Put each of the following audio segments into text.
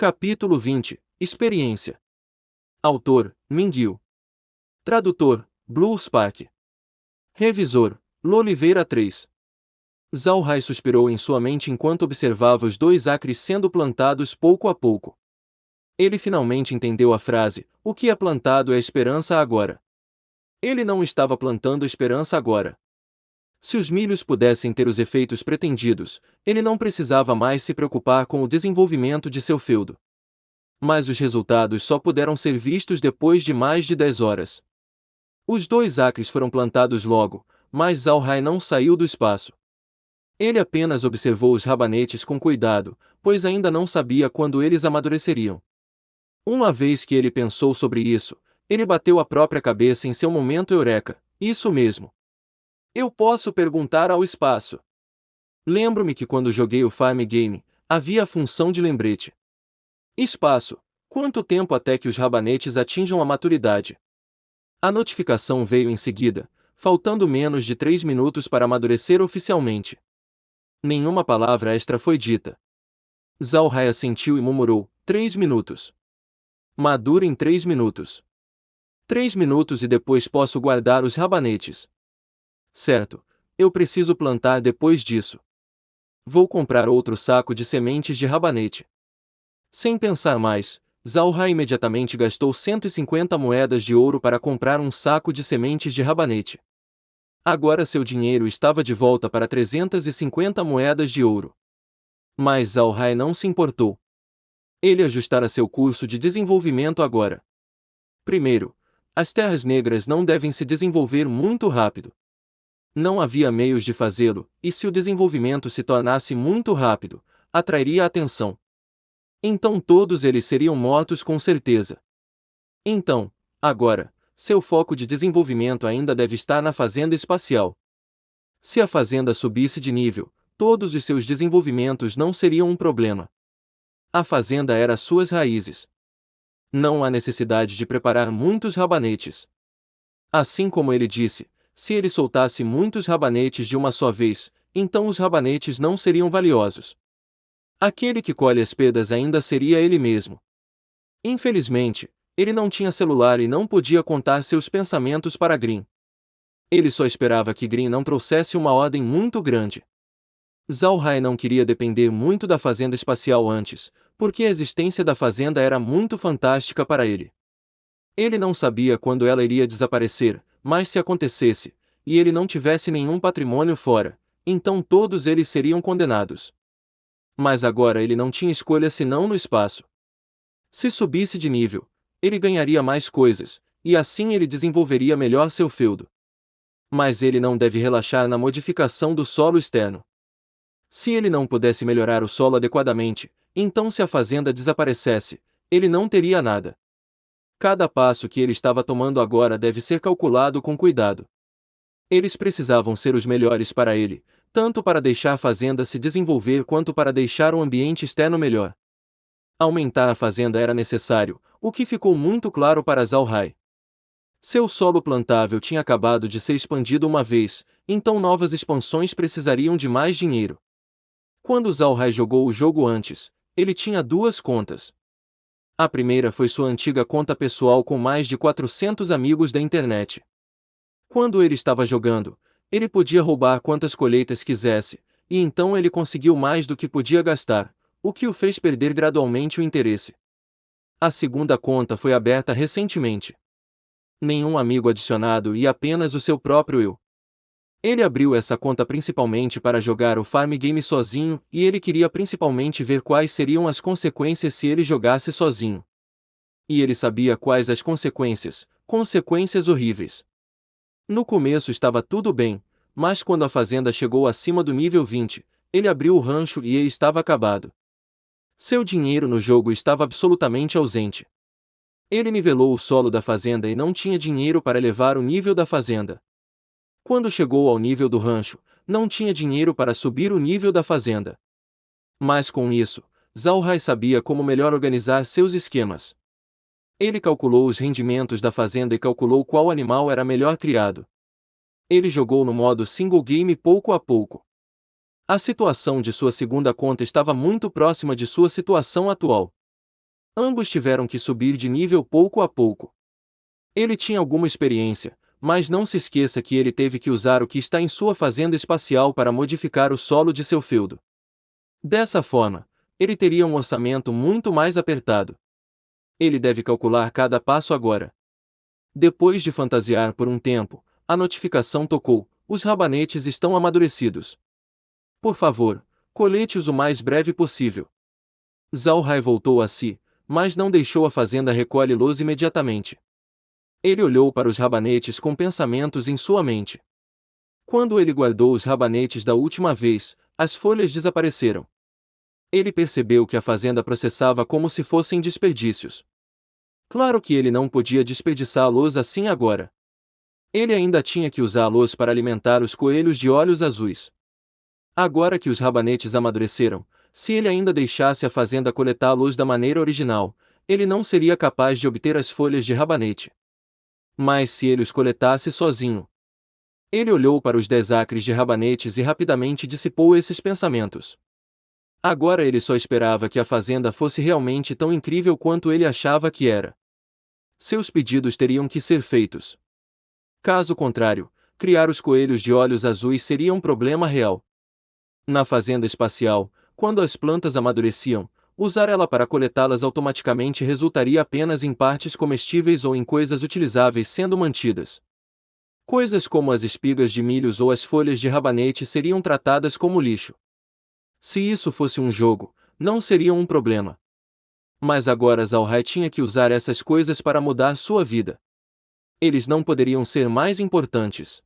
Capítulo 20. Experiência. Autor: Minguil. Tradutor: Blue Spark. Revisor: Loliveira 3. Zhao suspirou em sua mente enquanto observava os 2 acres sendo plantados pouco a pouco. Ele finalmente entendeu a frase: o que é plantado é esperança agora. Ele não estava plantando esperança agora. Se os milhos pudessem ter os efeitos pretendidos, ele não precisava mais se preocupar com o desenvolvimento de seu feudo. Mas os resultados só puderam ser vistos depois de mais de 10 horas. Os 2 acres foram plantados logo, mas Zhao não saiu do espaço. Ele apenas observou os rabanetes com cuidado, pois ainda não sabia quando eles amadureceriam. Uma vez que ele pensou sobre isso, ele bateu a própria cabeça em seu momento eureka. Isso mesmo. Eu posso perguntar ao espaço. Lembro-me que quando joguei o Farm Game, havia a função de lembrete. Espaço: quanto tempo até que os rabanetes atinjam a maturidade? A notificação veio em seguida, faltando menos de 3 minutos para amadurecer oficialmente. Nenhuma palavra extra foi dita. Zhao assentiu e murmurou: 3 minutos. Madura em 3 minutos. 3 minutos e depois posso guardar os rabanetes. Certo, eu preciso plantar depois disso. Vou comprar outro saco de sementes de rabanete. Sem pensar mais, Zhao imediatamente gastou 150 moedas de ouro para comprar um saco de sementes de rabanete. Agora seu dinheiro estava de volta para 350 moedas de ouro. Mas Zhao não se importou. Ele ajustara seu curso de desenvolvimento agora. Primeiro, as terras negras não devem se desenvolver muito rápido. Não havia meios de fazê-lo, e se o desenvolvimento se tornasse muito rápido, atrairia a atenção. Então todos eles seriam mortos com certeza. Então, agora, seu foco de desenvolvimento ainda deve estar na fazenda espacial. Se a fazenda subisse de nível, todos os seus desenvolvimentos não seriam um problema. A fazenda era suas raízes. Não há necessidade de preparar muitos rabanetes. Assim como ele disse, se ele soltasse muitos rabanetes de uma só vez, então os rabanetes não seriam valiosos. Aquele que colhe as pedas ainda seria ele mesmo. Infelizmente, ele não tinha celular e não podia contar seus pensamentos para Green. Ele só esperava que Green não trouxesse uma ordem muito grande. Zhao não queria depender muito da fazenda espacial antes, porque a existência da fazenda era muito fantástica para ele. Ele não sabia quando ela iria desaparecer, mas se acontecesse, e ele não tivesse nenhum patrimônio fora, então todos eles seriam condenados. Mas agora ele não tinha escolha senão no espaço. Se subisse de nível, ele ganharia mais coisas, e assim ele desenvolveria melhor seu feudo. Mas ele não deve relaxar na modificação do solo externo. Se ele não pudesse melhorar o solo adequadamente, então se a fazenda desaparecesse, ele não teria nada. Cada passo que ele estava tomando agora deve ser calculado com cuidado. Eles precisavam ser os melhores para ele, tanto para deixar a fazenda se desenvolver quanto para deixar o ambiente externo melhor. Aumentar a fazenda era necessário, o que ficou muito claro para Zhao. Seu solo plantável tinha acabado de ser expandido uma vez, então novas expansões precisariam de mais dinheiro. Quando Zhao jogou o jogo antes, ele tinha 2 contas. A primeira foi sua antiga conta pessoal com mais de 400 amigos da internet. Quando ele estava jogando, ele podia roubar quantas colheitas quisesse, e então ele conseguiu mais do que podia gastar, o que o fez perder gradualmente o interesse. A segunda conta foi aberta recentemente. Nenhum amigo adicionado e apenas o seu próprio eu. Ele abriu essa conta principalmente para jogar o Farm Game sozinho, e ele queria principalmente ver quais seriam as consequências se ele jogasse sozinho. E ele sabia quais as consequências horríveis. No começo estava tudo bem, mas quando a fazenda chegou acima do nível 20, ele abriu o rancho e ele estava acabado. Seu dinheiro no jogo estava absolutamente ausente. Ele nivelou o solo da fazenda e não tinha dinheiro para elevar o nível da fazenda. Quando chegou ao nível do rancho, não tinha dinheiro para subir o nível da fazenda. Mas com isso, Zhao sabia como melhor organizar seus esquemas. Ele calculou os rendimentos da fazenda e calculou qual animal era melhor criado. Ele jogou no modo single game pouco a pouco. A situação de sua segunda conta estava muito próxima de sua situação atual. Ambos tiveram que subir de nível pouco a pouco. Ele tinha alguma experiência, mas não se esqueça que ele teve que usar o que está em sua fazenda espacial para modificar o solo de seu feudo. Dessa forma, ele teria um orçamento muito mais apertado. Ele deve calcular cada passo agora. Depois de fantasiar por um tempo, a notificação tocou: os rabanetes estão amadurecidos. Por favor, colete-os o mais breve possível. Zhao Hai voltou a si, mas não deixou a fazenda recolhe-los imediatamente. Ele olhou para os rabanetes com pensamentos em sua mente. Quando ele guardou os rabanetes da última vez, as folhas desapareceram. Ele percebeu que a fazenda processava como se fossem desperdícios. Claro que ele não podia desperdiçá-los assim agora. Ele ainda tinha que usá-los para alimentar os coelhos de olhos azuis. Agora que os rabanetes amadureceram, se ele ainda deixasse a fazenda coletá-los da maneira original, ele não seria capaz de obter as folhas de rabanete. Mas se ele os coletasse sozinho? Ele olhou para os 10 acres de rabanetes e rapidamente dissipou esses pensamentos. Agora ele só esperava que a fazenda fosse realmente tão incrível quanto ele achava que era. Seus pedidos teriam que ser feitos. Caso contrário, criar os coelhos de olhos azuis seria um problema real. Na fazenda espacial, quando as plantas amadureciam, usar ela para coletá-las automaticamente resultaria apenas em partes comestíveis ou em coisas utilizáveis sendo mantidas. Coisas como as espigas de milhos ou as folhas de rabanete seriam tratadas como lixo. Se isso fosse um jogo, não seria um problema. Mas agora Zhao Hai tinha que usar essas coisas para mudar sua vida. Eles não poderiam ser mais importantes.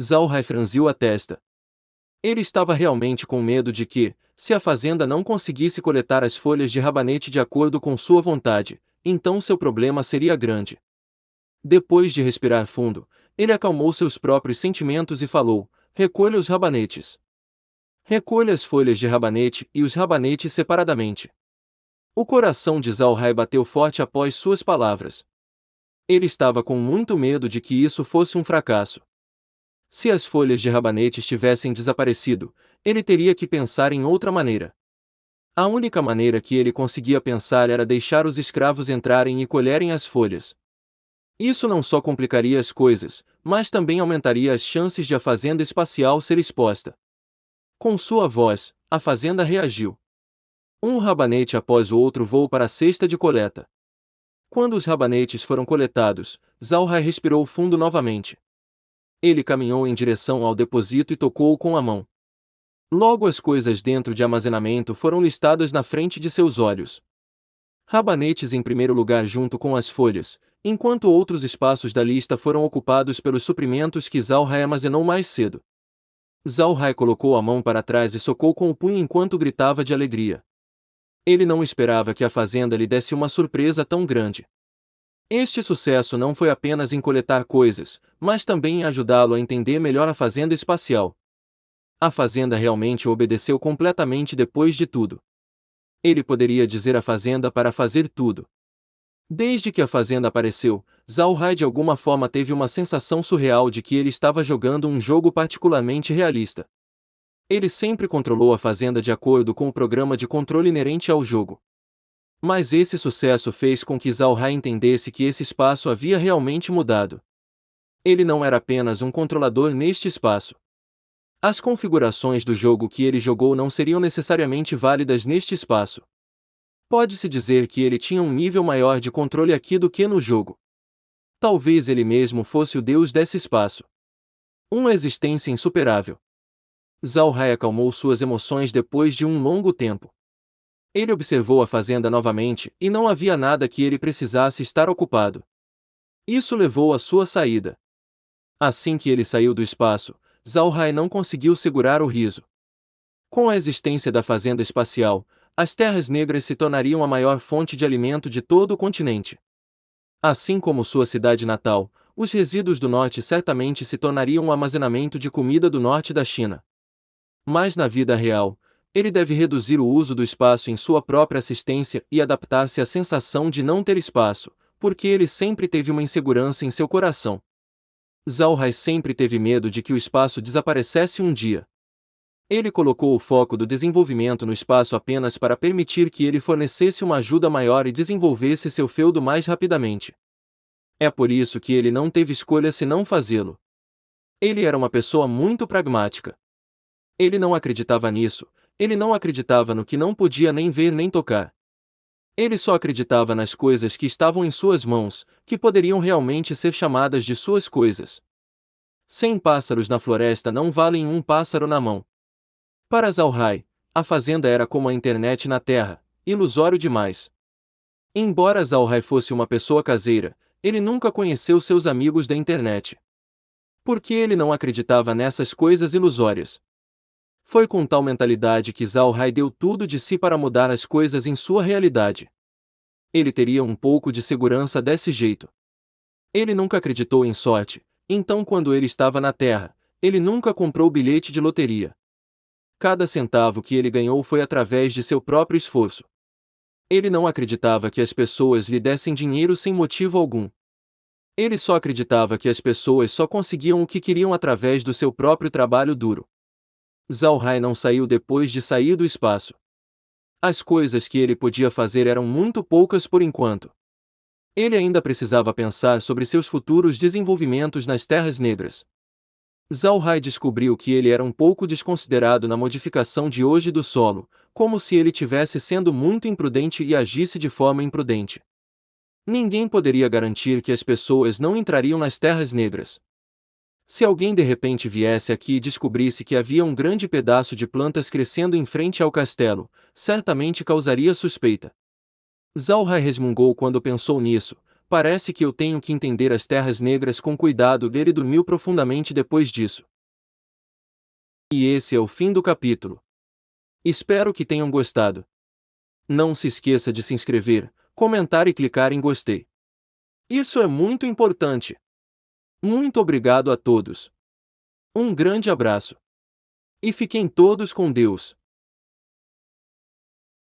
Zhao Hai franziu a testa. Ele estava realmente com medo de que, se a fazenda não conseguisse coletar as folhas de rabanete de acordo com sua vontade, então seu problema seria grande. Depois de respirar fundo, ele acalmou seus próprios sentimentos e falou: recolha os rabanetes. Recolha as folhas de rabanete e os rabanetes separadamente. O coração de Zhao Hai bateu forte após suas palavras. Ele estava com muito medo de que isso fosse um fracasso. Se as folhas de rabanete tivessem desaparecido, ele teria que pensar em outra maneira. A única maneira que ele conseguia pensar era deixar os escravos entrarem e colherem as folhas. Isso não só complicaria as coisas, mas também aumentaria as chances de a fazenda espacial ser exposta. Com sua voz, a fazenda reagiu. Um rabanete após o outro voou para a cesta de coleta. Quando os rabanetes foram coletados, Zhao Hai respirou fundo novamente. Ele caminhou em direção ao depósito e tocou-o com a mão. Logo as coisas dentro de armazenamento foram listadas na frente de seus olhos. Rabanetes em primeiro lugar junto com as folhas, enquanto outros espaços da lista foram ocupados pelos suprimentos que Zhao Hai armazenou mais cedo. Zhao Hai colocou a mão para trás e socou com o punho enquanto gritava de alegria. Ele não esperava que a fazenda lhe desse uma surpresa tão grande. Este sucesso não foi apenas em coletar coisas, mas também em ajudá-lo a entender melhor a fazenda espacial. A fazenda realmente o obedeceu completamente depois de tudo. Ele poderia dizer à fazenda para fazer tudo. Desde que a fazenda apareceu, Zhao Hai de alguma forma teve uma sensação surreal de que ele estava jogando um jogo particularmente realista. Ele sempre controlou a fazenda de acordo com o programa de controle inerente ao jogo. Mas esse sucesso fez com que Zhao Hai entendesse que esse espaço havia realmente mudado. Ele não era apenas um controlador neste espaço. As configurações do jogo que ele jogou não seriam necessariamente válidas neste espaço. Pode-se dizer que ele tinha um nível maior de controle aqui do que no jogo. Talvez ele mesmo fosse o deus desse espaço. Uma existência insuperável. Zhao Hai acalmou suas emoções depois de um longo tempo. Ele observou a fazenda novamente e não havia nada que ele precisasse estar ocupado. Isso levou à sua saída. Assim que ele saiu do espaço, Zhao Hai não conseguiu segurar o riso. Com a existência da fazenda espacial, as terras negras se tornariam a maior fonte de alimento de todo o continente. Assim como sua cidade natal, os resíduos do norte certamente se tornariam um armazenamento de comida do norte da China. Mas na vida real, ele deve reduzir o uso do espaço em sua própria assistência e adaptar-se à sensação de não ter espaço, porque ele sempre teve uma insegurança em seu coração. Zhao Hai sempre teve medo de que o espaço desaparecesse um dia. Ele colocou o foco do desenvolvimento no espaço apenas para permitir que ele fornecesse uma ajuda maior e desenvolvesse seu feudo mais rapidamente. É por isso que ele não teve escolha senão fazê-lo. Ele era uma pessoa muito pragmática. Ele não acreditava nisso, ele não acreditava no que não podia nem ver nem tocar. Ele só acreditava nas coisas que estavam em suas mãos, que poderiam realmente ser chamadas de suas coisas. 100 pássaros na floresta não valem um pássaro na mão. Para Zalhai, a fazenda era como a internet na Terra, ilusório demais. Embora Zalhai fosse uma pessoa caseira, ele nunca conheceu seus amigos da internet. Porque ele não acreditava nessas coisas ilusórias. Foi com tal mentalidade que Zalhai deu tudo de si para mudar as coisas em sua realidade. Ele teria um pouco de segurança desse jeito. Ele nunca acreditou em sorte, então quando ele estava na Terra, ele nunca comprou bilhete de loteria. Cada centavo que ele ganhou foi através de seu próprio esforço. Ele não acreditava que as pessoas lhe dessem dinheiro sem motivo algum. Ele só acreditava que as pessoas só conseguiam o que queriam através do seu próprio trabalho duro. Zalhai não saiu depois de sair do espaço. As coisas que ele podia fazer eram muito poucas por enquanto. Ele ainda precisava pensar sobre seus futuros desenvolvimentos nas Terras Negras. Zalhai descobriu que ele era um pouco desconsiderado na modificação de hoje do solo, como se ele tivesse sendo muito imprudente e agisse de forma imprudente. Ninguém poderia garantir que as pessoas não entrariam nas Terras Negras. Se alguém de repente viesse aqui e descobrisse que havia um grande pedaço de plantas crescendo em frente ao castelo, certamente causaria suspeita. Zalhai resmungou quando pensou nisso. Parece que eu tenho que entender as Terras Negras com cuidado. Ele dormiu profundamente depois disso. E esse é o fim do capítulo. Espero que tenham gostado. Não se esqueça de se inscrever, comentar e clicar em gostei. Isso é muito importante. Muito obrigado a todos. Um grande abraço. E fiquem todos com Deus.